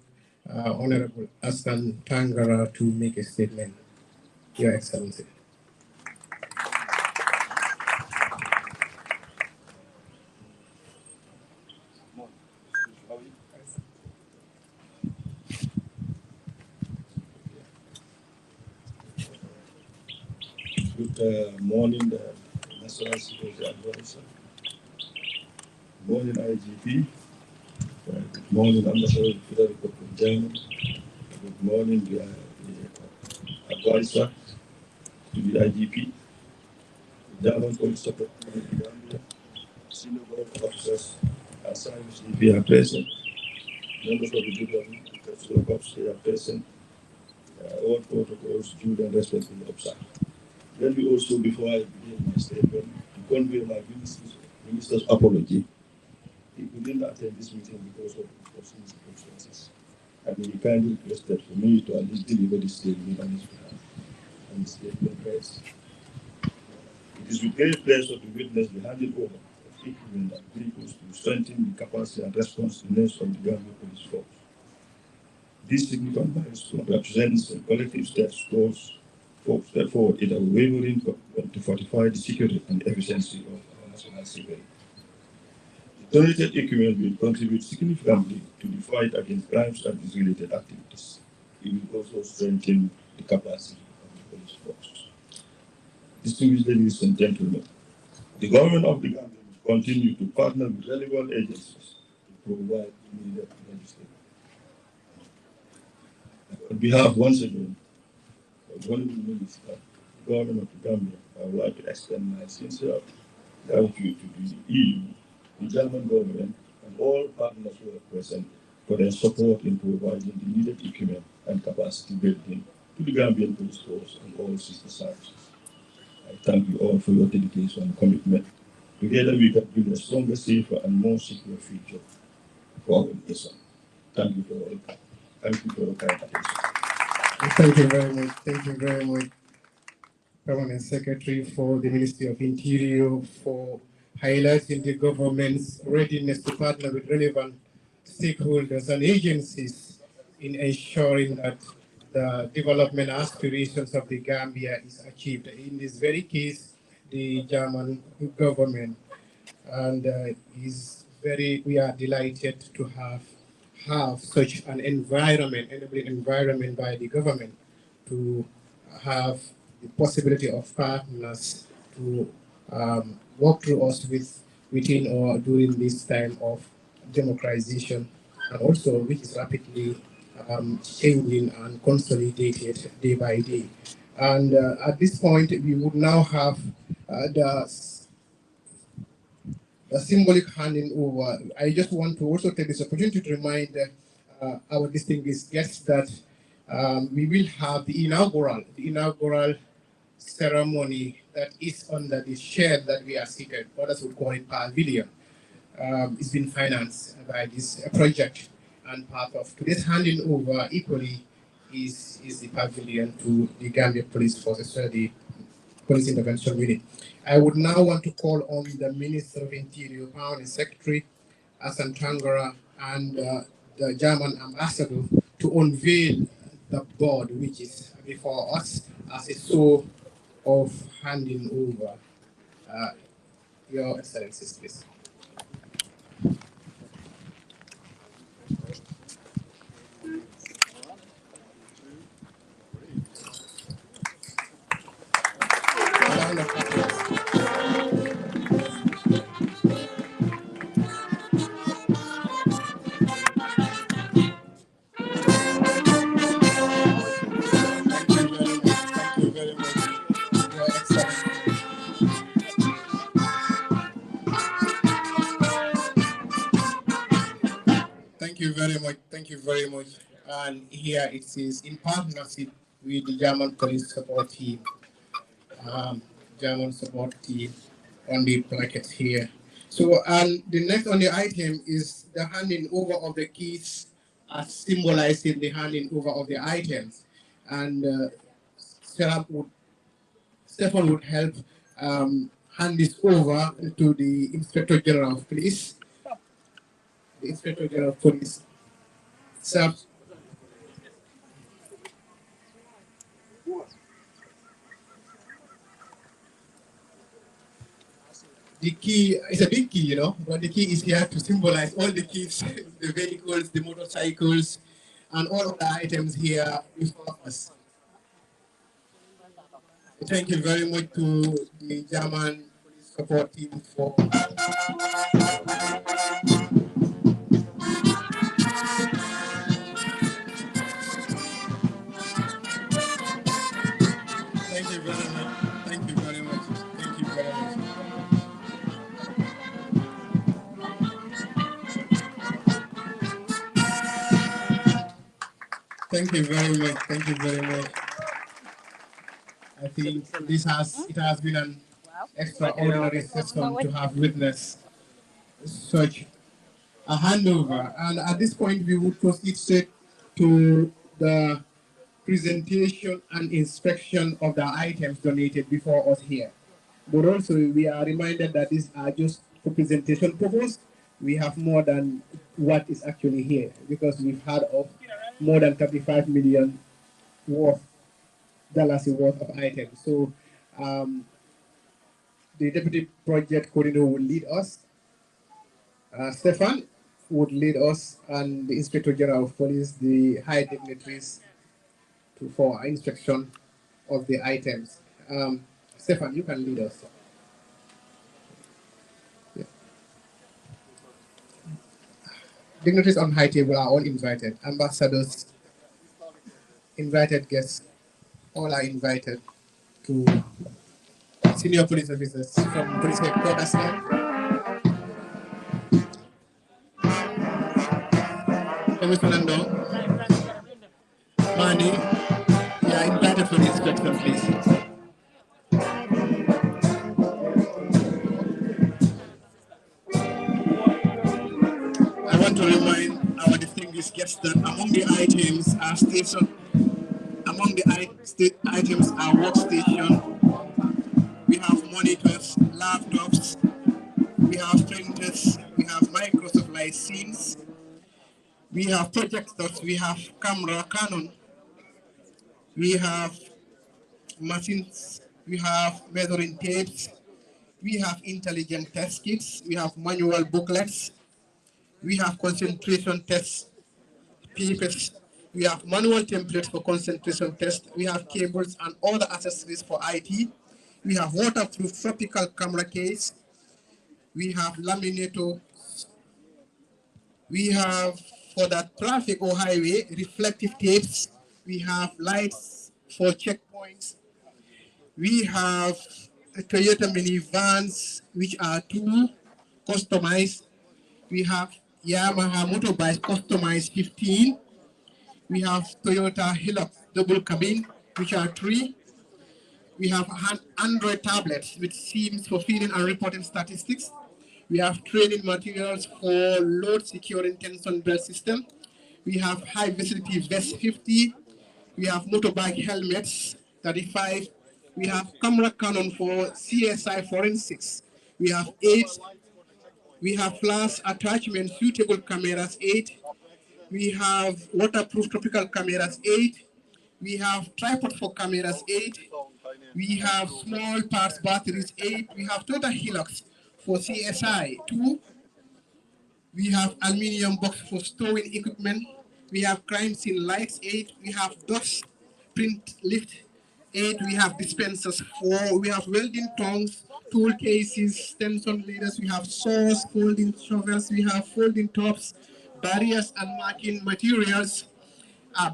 Honorable Aslan Tangara, to make a statement. Your Excellency. Good morning, the National Security Advisor. Good morning, IGP. Good morning, Ambassador of the Federal Republic of Germany. Good morning, the advisor to the IGP, the German Police Support Gambia, senior government officers and service DP are present, members of the government, the cops are present, all protocols due and respectfully observed. Let me also, before I begin my statement, to convey my minister's apology. He couldn't attend this meeting because of personal circumstances, and he kindly requested for me to at least deliver this statement on his behalf and the statement raised. It is with great pleasure to witness the handing over of equipment that vehicles to strengthen the capacity and responsiveness of the Gambia Police Force. This significant milestone represents a collective step forward in our wavering commitment to fortify the security and efficiency of our national security. The donated equipment will contribute significantly to the fight against crimes and its-related activities. It will also strengthen the capacity of the police force. Distinguished ladies and gentlemen, the government of the Gambia will continue to partner with relevant agencies to provide needed legislation. On behalf, once again, of the Honorable Minister, the government of the Gambia, I would like to extend my sincere gratitude to the EU, the German government, and all partners who are present for their support in providing the needed equipment and capacity building to the Gambian Police Force and all sister services. I thank you all for your dedication and commitment. Together we can build a stronger, safer, and more secure future for our nation. Thank you for all. Thank you for your kind attention. Thank you very much. Thank you very much, Permanent Secretary for the Ministry of Interior, for highlighting the government's readiness to partner with relevant stakeholders and agencies in ensuring that the development aspirations of the Gambia is achieved. In this very case, the German government, and we are delighted to have such an environment, enabling environment by the government to have the possibility of partners to work through us within or during this time of democratization, and also which is rapidly changing and consolidated day by day. And at this point, we would now have the symbolic handing over. I just want to also take this opportunity to remind our distinguished guests that we will have the inaugural ceremony that is under the shed that we are seated. Others would call it pavilion. is being financed by this project, and part of today's handing over equally is the pavilion to the Gambia Police Force, the Police Intervention Unit. I would now want to call on the Minister of Interior, Permanent Secretary, Asan Tangara, and the German ambassador to unveil the board which is before us as a show of handing over. Your Excellencies, please. A round of applause. Thank you very much. Thank you very much, Your Excellency. Thank you very much. Thank you very much. And here it is in partnership with the German Police Support Team, German support team on the placket here. So, and the next on the item is the handing over of the keys, as symbolizing the handing over of the items. And Stefan would help hand this over to the Inspector General of Police. The Inspector General of Police. Sir, the key is a big key, you know, but the key is here to symbolize all the keys, the vehicles, the motorcycles, and all of the items here before us. Thank you very much to the German support team for. Thank you very much. Thank you very much. Thank you very much. Thank you very much. Thank you very much. I think it has been an extraordinary session to have witnessed such a handover. And at this point, we would proceed straight to the presentation and inspection of the items donated before us here. But also, we are reminded that these are just for presentation purpose. We have more than what is actually here, because we've had of more than 35 million dollars worth of items. So the deputy project coordinator will lead us. Stefan would lead us, and the Inspector General of Police, the high dignitaries, for inspection of the items. Stefan, you can lead us. Yeah. Dignitaries on high table are all invited. Ambassadors, invited guests, all are invited to senior police officers from police headquarters here. Commissioner Ndo, Mani, you are invited for the inspection, please. I want to remind our distinguished guests that among the items are items are workstation. We have monitors, laptops, we have printers, we have Microsoft license, we have projectors, we have camera, Canon, we have machines, we have measuring tapes, we have intelligent test kits, we have manual booklets, we have concentration tests, papers, we have manual templates for concentration tests, we have cables and other accessories for IT, we have waterproof tropical camera case, we have laminator, we have for the traffic or highway reflective tapes, we have lights for checkpoints, we have Toyota minivans which are two customized, we have Yamaha motorbikes customized 15, we have Toyota Hilux double cabin which are 3, we have Android tablets with SIMs for feeding and reporting statistics. We have training materials for load securing tension belt system. We have high visibility vest 50. We have motorbike helmets 35. We have camera cannon for CSI forensics. We have 8. We have flash attachment suitable cameras 8. We have waterproof tropical cameras 8. We have tripod for cameras 8. We have small parts batteries 8. We have total helix for CSI 2. We have aluminium box for storing equipment. We have crime scene lights 8. We have dust print lift 8. We have dispensers 4. We have welding tongs, tool cases, tension leaders. We have saws, folding shovels. We have folding tops, barriers and marking materials.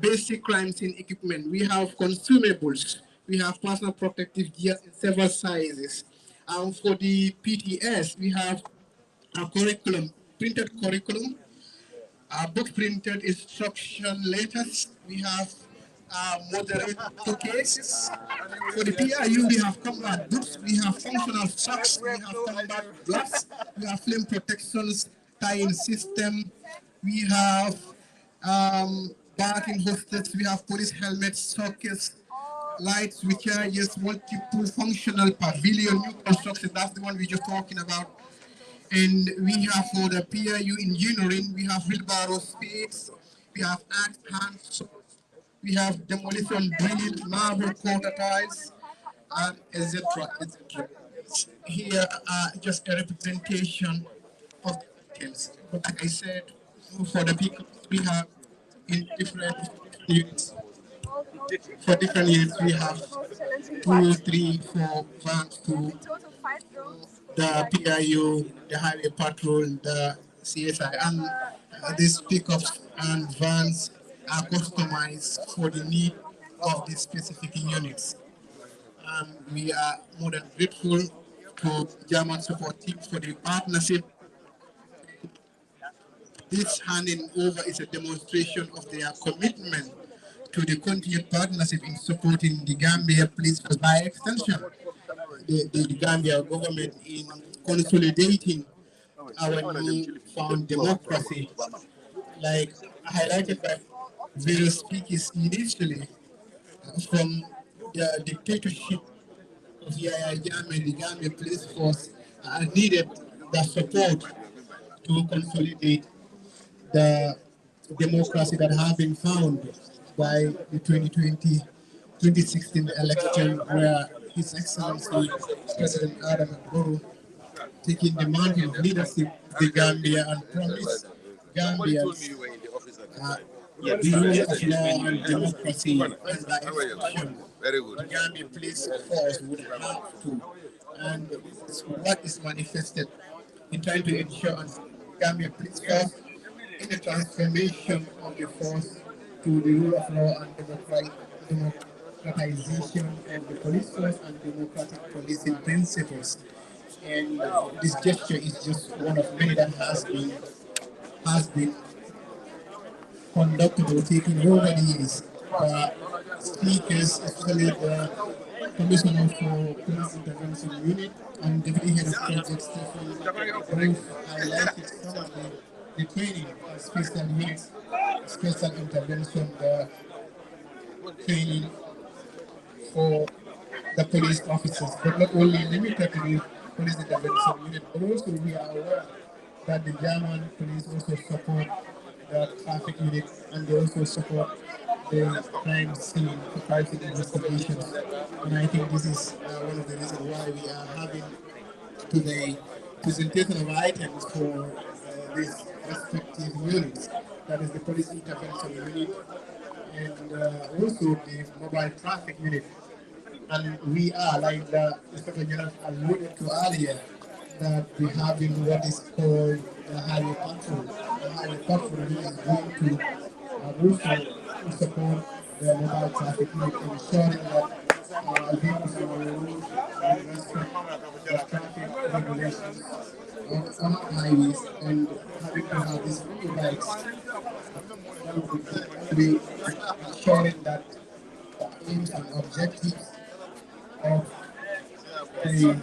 Basic crime scene equipment. We have consumables. We have personal protective gear in several sizes. For the PTS, we have a curriculum, printed curriculum, book printed instruction letters. We have moderator cases. For the PIU, we have combat boots, we have functional socks, we have combat gloves, we have flame protections, tying system, we have bathing hostess, we have police helmets, sockets, lights, recharges, multiple functional pavilion, new construction. That's the one we just talking about. And we have for the PIU engineering, we have wheelbarrow spades, we have axe hands, we have demolition drilling, marble quarter tiles, and etc. etc. Here just a representation of the details. But like I said, for the people we have in different units. For different units, we have 2, 3, 4 vans to the PIU, the highway patrol, the CSI, and these pickups and vans are customized for the need of these specific units. And we are more than grateful to German support team for the partnership. This handing over is a demonstration of their commitment to the continued partnership in supporting the Gambia Police Force, by extension, the Gambia government in consolidating our new found democracy, like highlighted by various speakers initially, from the dictatorship of Yahya Jammeh, the Gambia Police Force needed the support to consolidate the democracy that have been found by the 2016 election, where His Excellency President Adam Barrow taking the mantle of leadership of the Gambia and promised Gambians the rule of law and democracy, and by extension, the Gambia Police Force would have to, and what is manifested in trying to ensure Gambia Police Force in the transformation of the force to the rule of law and democratization of the police force and democratic policing principles. And this gesture is just one of many that has been conducted or taken over the years. Speakers, especially the Commissioner for Police Intervention Unit and Deputy Head of Project Stephen, both highlighted some of the training, special needs, special intervention, training for the police officers, but not only limited to the police intervention unit, but also we are aware that the German police also support the traffic unit, and they also support the crime scene, the crime scene investigations. And I think this is one of the reasons why we are having today presentation of items for these respective units. That is the police intervention unit and also the mobile traffic unit. And we are, like the Inspector General alluded to earlier, that we have in what is called the highway patrol. The highway patrol is going to also support the mobile traffic unit, ensuring that vehicles on the road respect the traffic regulations on highways, and having to have these bikes to be ensuring that the aims and objectives of the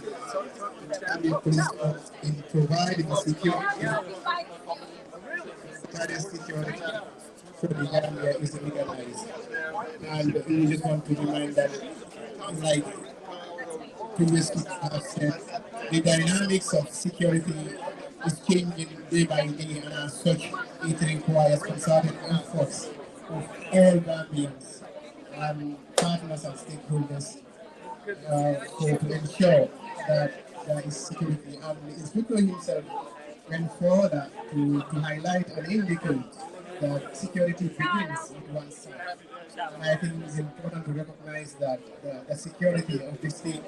Gambia Police Force in providing security, security for the Gambia is legalized. And we just want to remind that, like previously have said, the dynamics of security is changing day by day, and as such, it requires concerted efforts of all Gambians and partners and stakeholders to ensure that there is security. And the inspector himself went further to highlight and indicate that security begins with oneself. And I think it's important to recognize that the security of the state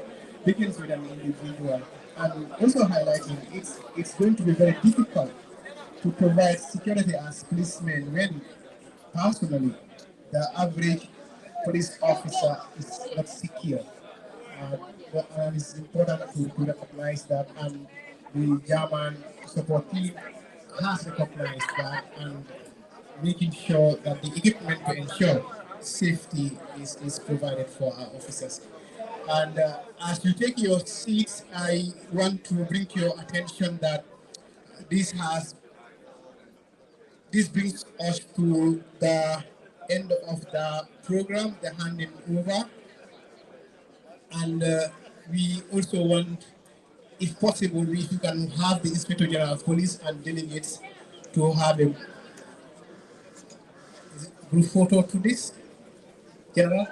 begins with an individual, and also highlighting it's going to be very difficult to provide security as policemen when personally the average police officer is not secure. And it's important to recognize that, and the German support team has recognized that and making sure that the equipment to ensure safety is provided for our officers. And as you take your seats, I want to bring to your attention that this brings us to the end of the program, the handing over. And we also want, if possible, we can have the Inspector General of Police and delegates to have a group photo to this. General?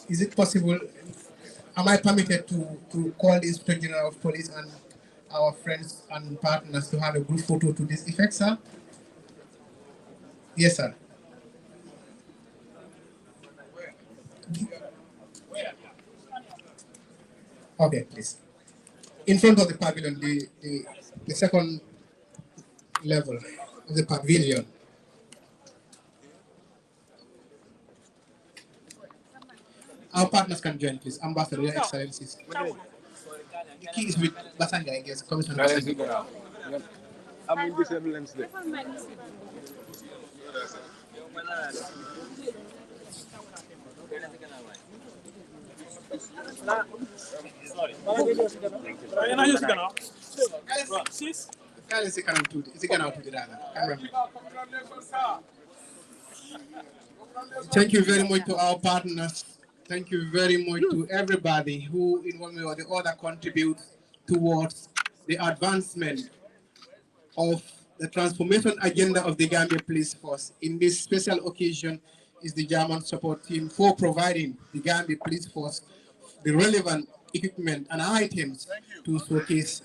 Is it possible, am I permitted to call the Inspector General of Police and our friends and partners to have a group photo to this effect, sir? Yes, sir. Okay, please. In front of the pavilion, the second level of the pavilion. Our partners can join, please. Ambassador, Your Excellencies. The key is with Basanga, I guess. Commissioner Basanga. Thank you very much to our partners. Thank you very much to everybody who, in one way or the other, contributes towards the advancement of the transformation agenda of the Gambia Police Force. In this special occasion is the German support team for providing the Gambia Police Force the relevant equipment and items to showcase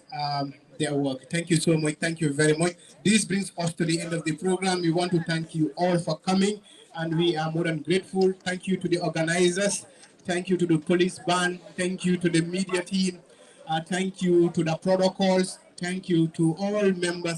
their work. Thank you so much. Thank you very much. This brings us to the end of the program. We want to thank you all for coming, and we are more than grateful. Thank you to the organizers. Thank you to the police band. Thank you to the media team. Thank you to the protocols. Thank you to all members